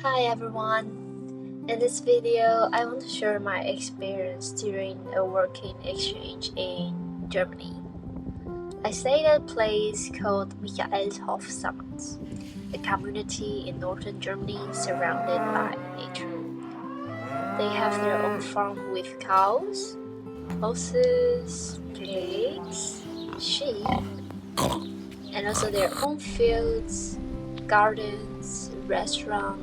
Hi everyone! In this video, I want to share my experience during a working exchange in Germany. I stayed at a place called Michaelshof Sammatz, a community in northern Germany surrounded by nature. They have their own farm with cows, horses, pigs, sheep, and also their own fields, gardens, restaurant,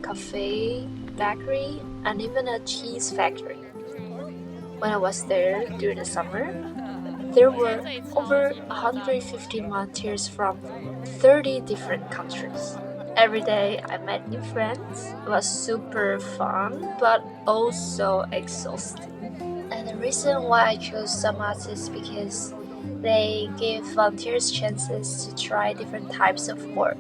cafe, bakery, and even a cheese factory. When I was there during the summer, there were over 150 volunteers from 30 different countries. Every day I met new friends. It was super fun, but also exhausting. And the reason why I chose Sammatz is because they give volunteers chances to try different types of work.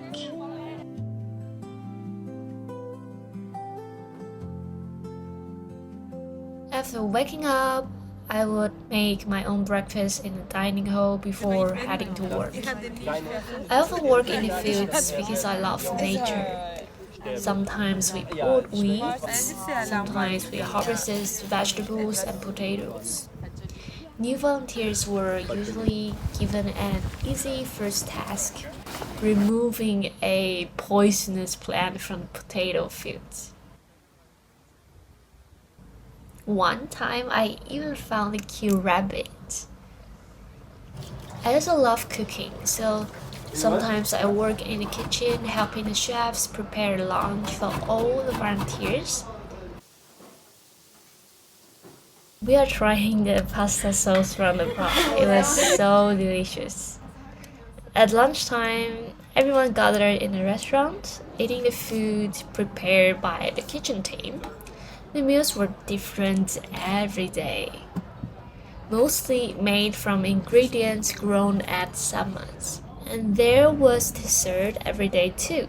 After waking up, I would make my own breakfast in the dining hall before heading to work. I often work in the fields because I love nature. Sometimes we pulled weeds, sometimes we harvested vegetables and potatoes. New volunteers were usually given an easy first task, removing a poisonous plant from the potato fields. One time I even found a cute rabbit. I also love cooking, so sometimes I work in the kitchen helping the chefs prepare lunch for all the volunteers. We are trying the pasta sauce from the pot. It was so delicious. At lunchtime, everyone gathered in the restaurant, eating the food prepared by the kitchen team. The meals were different every day, mostly made from ingredients grown at Sammatz. And there was dessert every day too.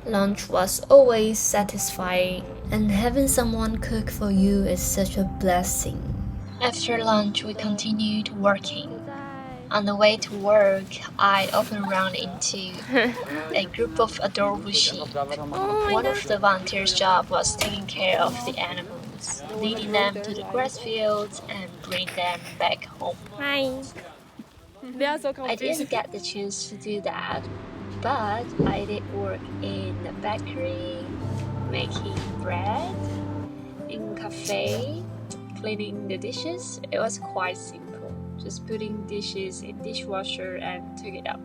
Lunch was always satisfying, and having someone cook for you is such a blessing. After lunch, we continued working. On the way to work, I often run into a group of adorable sheep. One of the volunteers' job was taking care of the animals, leading them to the grass fields and bring them back home. Hi. I didn't get the chance to do that, but I did work in the bakery, making bread, in cafe, cleaning the dishes. It was quite simple, just putting dishes in dishwasher and took it out.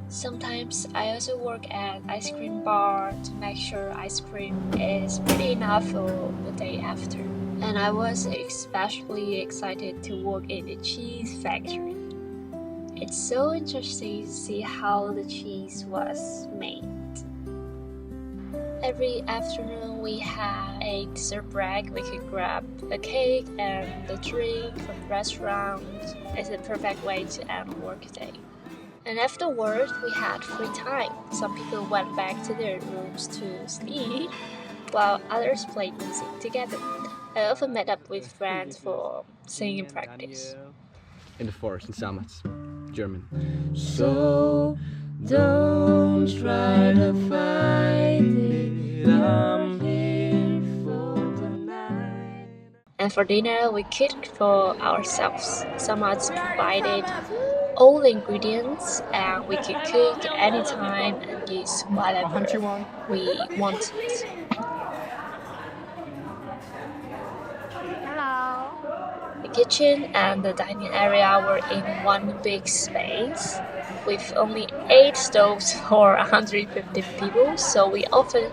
Sometimes I also work at ice cream bar to make sure ice cream is pretty enough for the day after. And I was especially excited to work in the cheese factory. It's so interesting to see how the cheese was made. Every afternoon we had a dessert break. We could grab a cake and a drink from the restaurant. It's a perfect way to end a work day. And afterward, we had free time. Some people went back to their rooms to sleep, while others played music together. I often met up with friends for singing practice. In the forest in Sammatz, German. So don't try to fight it, I'm here for tonight. And for dinner, we cooked for ourselves. Sammatz provided all the ingredients, and we could cook anytime and use whatever we wanted. Hello. The kitchen and the dining area were in one big space with only 8 stoves for 150 people, so we often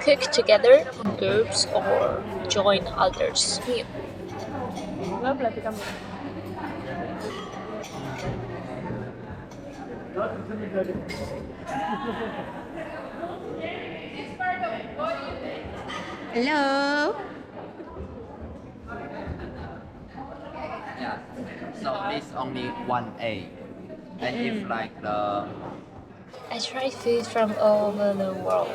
cooked together in groups or join others' meal. Hello. Yeah, so this only 1A. And if like the I tried food from all over the world.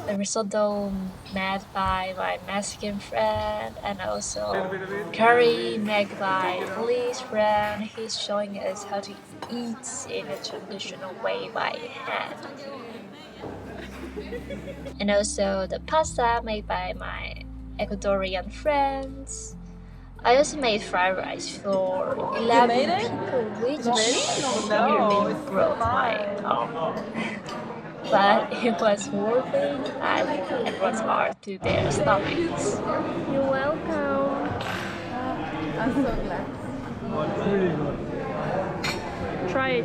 The risotto made by my Mexican friend, and also curry made by a Polish friend. He's showing us how to eat in a traditional way by hand. And also the pasta made by my Ecuadorian friends. I also made fried rice for 11 people, which nearly broke my arm. But it was worth it and it was hard to their stomachs. You're welcome. I'm so glad. Try it.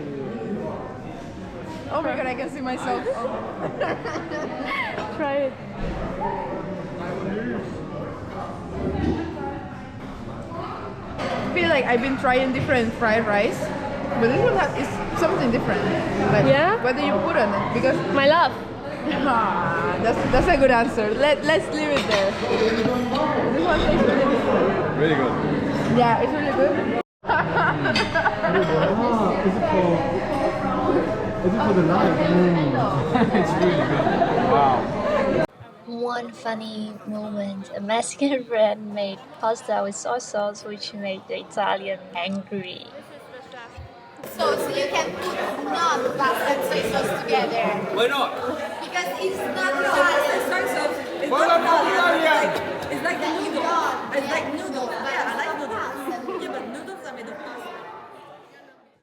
Oh my god, I can see myself. Try it. I feel like I've been trying different fried rice, but this one is something different. Like, Yeah? what do you put on it? Because My love. that's a good answer. Let's leave it there. This one tastes really good. Really good. Yeah, it's really good. Is it for the live? It's really good. Wow. One funny moment, a Mexican friend made pasta with soy sauce which made the Italian angry. So you can put not pasta and soy sauce together. Why not? Because it's not pasta. Soy sauce. It's Why not Italian? It's like the noodle. It's like noodles. Yeah, I like noodles. Yeah, but noodles are made of pasta.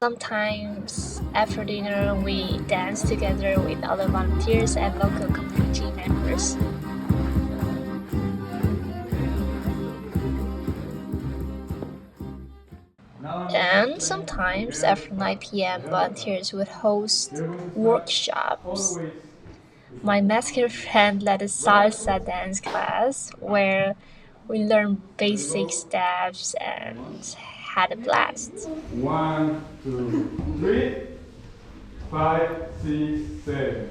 Sometimes after dinner we dance together with other volunteers and local community members. And sometimes after 9 p.m. volunteers would host workshops. My Mexican friend led a salsa dance class where we learned basic steps and had a blast. 1, 2, 3, 5, 6, 7.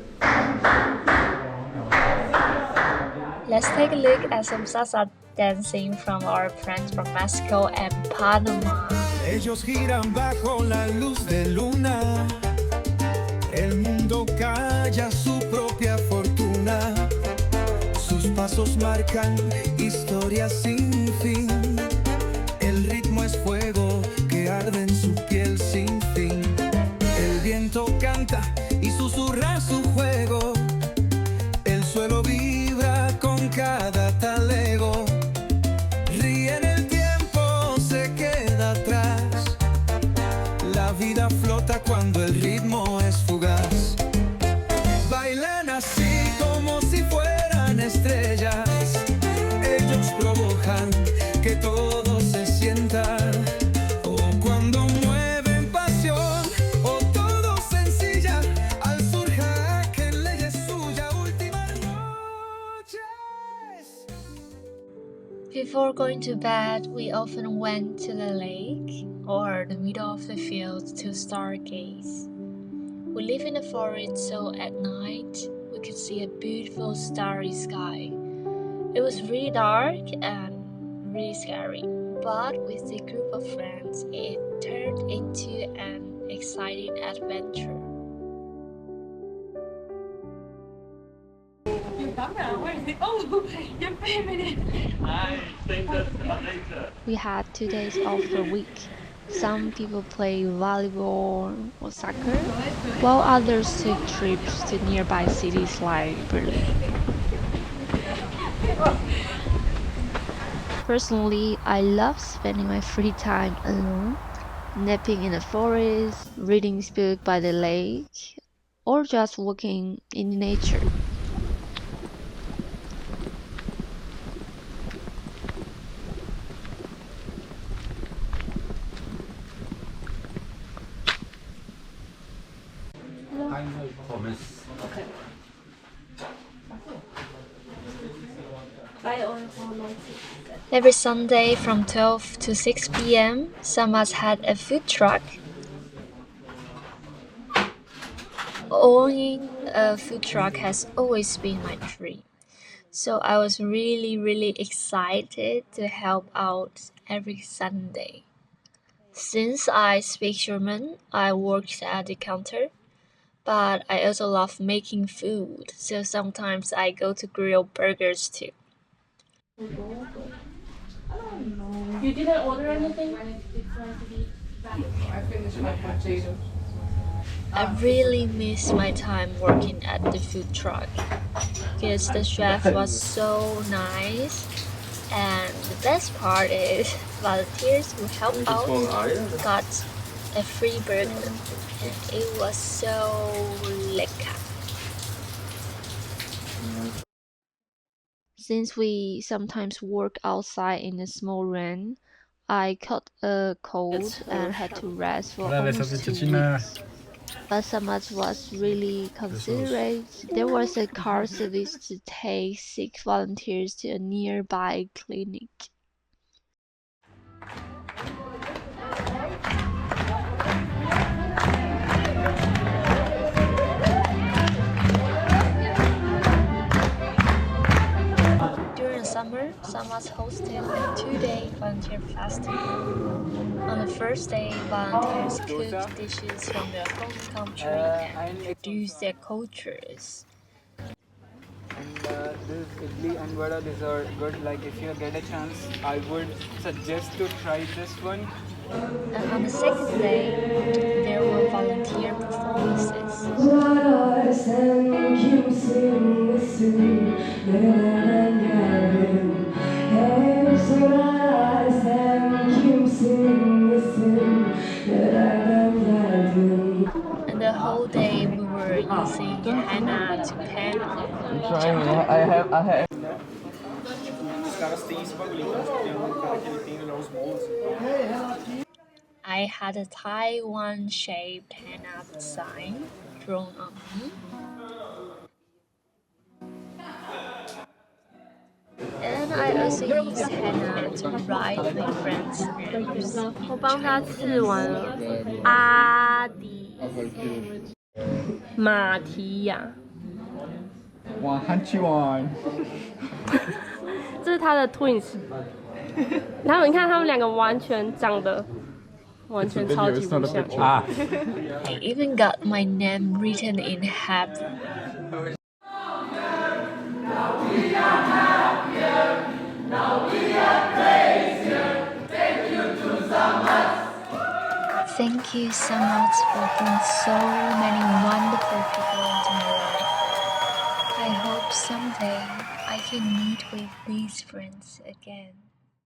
Let's take a look at some salsa dancing from our friends from Mexico and Panama. Ellos giran bajo la luz de luna. El mundo calla su propia fortuna. Sus pasos marcan historias sin fin. El ritmo es fuego que arde en su piel sin fin. El viento canta y susurra su juego. El suelo vibra con cada talego. Ríe en el tiempo, se queda atrás. La vida flota cuando el ritmo es fugaz. Bailan así como si fueran estrellas. Ellos provocan que todo se sienta. O cuando mueven pasión, o todo sencilla. Al surja que ley es suya, última noche. Before going to bed, we often went to the lake or the middle of the field to stargaze. We live in a forest, so at night we could see a beautiful starry sky. It was really dark and really scary, but with a group of friends, it turned into an exciting adventure. We had 2 days off per week. Some people play volleyball or soccer, while others took trips to nearby cities like Berlin. Personally, I love spending my free time alone, napping in the forest, reading a book by the lake, or just walking in nature. Every Sunday from 12 to 6 p.m., Sammatz had a food truck. Owning a food truck has always been my dream. So I was really excited to help out every Sunday. Since I speak German, I worked at the counter, but I also love making food, so sometimes I go to grill burgers too. You didn't order anything? I finished my potatoes. I really miss my time working at the food truck because the chef was so nice, and the best part is volunteers who helped out got a free burger, and it was so lekker. Since we sometimes work outside in a small rain, I caught a cold and had to rest for almost 2 weeks. But Sammatz was really considerate. There was a car service to take sick volunteers to a nearby clinic. Summer, Sammatz hosted a 2-day volunteer festival. On the first day, volunteers cooked dishes from their home country and introduced their cultures. And this idli and vada, these are good. Like if you get a chance, I would suggest to try this one. And on the second day, there were volunteer performances. And the whole day we were using henna to paint on each other. I had a Taiwan-shaped henna sign drawn on me. And I also used henna to write my friend's names. 我帮他刺完了，阿迪、马提亚，哇，很喜欢。这是他的 twins。然后你看他们两个完全长得完全超级不像。I even got my name written in Hebrew. Thank you so much for bringing so many wonderful people into my life. I hope someday I can meet with these friends again.